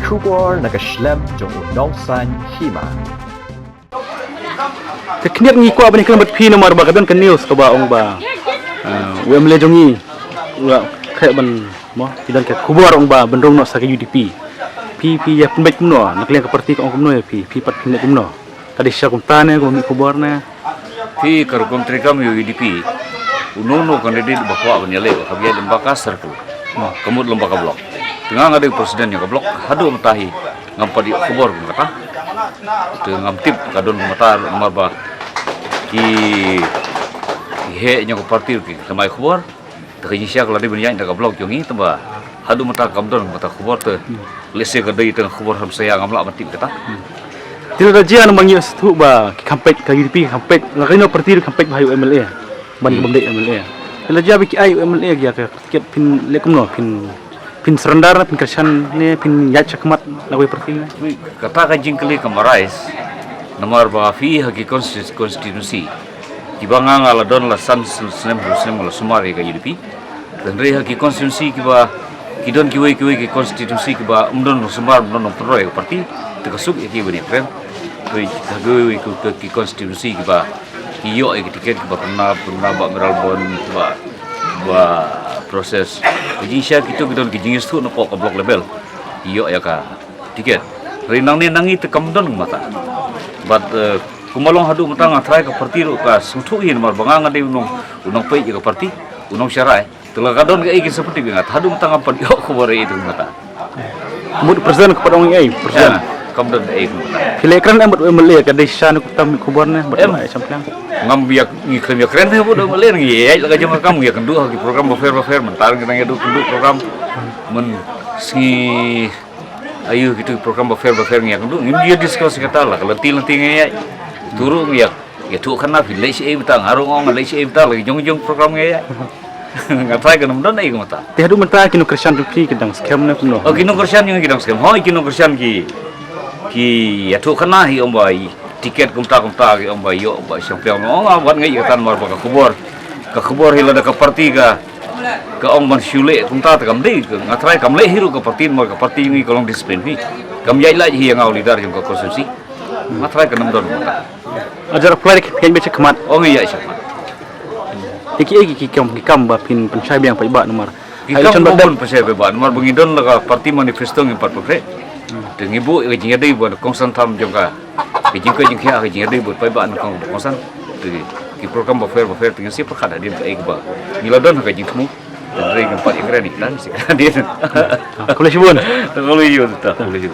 kubor nagaslem jong unausan hima. Teknik ni ko abani kan batpi nomor ba kadon kan news ka ba ong ba. We mele jongi. Ula kaya ban mo kidan ka kubor ong ba benrong no sa UDP. Pi ya pembek kumno naklian ka parti ko ong kumno ya pi pat pinek kumno. Kadi sya kumtane ko mi kubor na. Pi karukum trikam UDP. Unono kandidat bakwa banyale habia lembaka circle. Kamut lembaka blok. Tengah ada presiden yang blok hadu matahi ngampadi kubor kata. Itu ngamtip kadon mata marba ki he nya ko parti ki samai kubor. Tagi sya kalau di banyak daga blok jongi tamba hadu mata kamdon mata kubor te lese kadai tengah kubor ham saya ngamla mantip kata. Tidak ada jian mangi stu ba kampek ka UDP kampek ngakino parti kampek bahayu MLA. Ban bamdek MLA. Kalau jabi ki ayu MLA ya ka tiket pin lekumno pin serendar pin kersan ne pin yat cakmat lagoi parti. Kata kajing kali kamarais nomor bafi haki konstitusi kibanga ngala don la san senem la sumari ka UDP dan re haki konstitusi kiba kidon kiwe ki konstitusi kiba umdon sumar umdon proy parti tekasuk ki bani kren to hagoi ki konstitusi kiba iyo tiket kiba pernah ba meral bon ba proses kejisya kita kidon kijingis tu no ko blok level iyo ya ka tiket rinang ni nangi tekam don mata bat kumalong hadu matang atrai ka parti ro ka suthuin mar bangang ade unong pe ka parti unong syarai telakadon ka iki seperti bingat hadu matang apa yo ko bare itu mata Mud presiden kepada orang ai presiden kamdon ai mata Kilekran embat MLA ka desa nu kutam kuborna berma samplang ngam biak ngiklem ya keren he bodo melen ngi ai laga jama kamu ya kendu hagi program fair mentar kita ngedu kendu program men si ayo gitu program fair ngi kendu ngi dia diskus kata lah lentil ngi turun ya tu kana filai si betang harung ong lei si betang lagi jong program ngi ya ngatai kan mendon ai mata teh adu mentah kinu kersan tu ki kedang scam na kuno oh kinu kersan yang kidang scam hoi kinu kersan ki ya tu kana hi om bai tiket kumta ki om bai yo bai sampeang ong buat ngai tan mar ka kubor hila da ka parti ka om man syule kumta ta kam dei ngatrai kam le hiru ka parti mar ka parti ngi kolong disiplin hi kam yai lai hi yang au lidar jong ka konstitusi ngatrai ka nam don mata ajar apply ke pen becek kemat oh ngi ya syama iki kam ba pin pensai biang paiba nomor ikam bon pasai be ban mar bangidon la ka parti manifesto ngi pat pokre dengan ibu kejing ada ibu kongsan tam jangka kejing kia kejing ada ibu pai ban kongsan di program fair dengan siapa kada dia ke ba miladon kejing temu dan rei empat ikran iklan sih dia kalau sibun kalau iyo tak boleh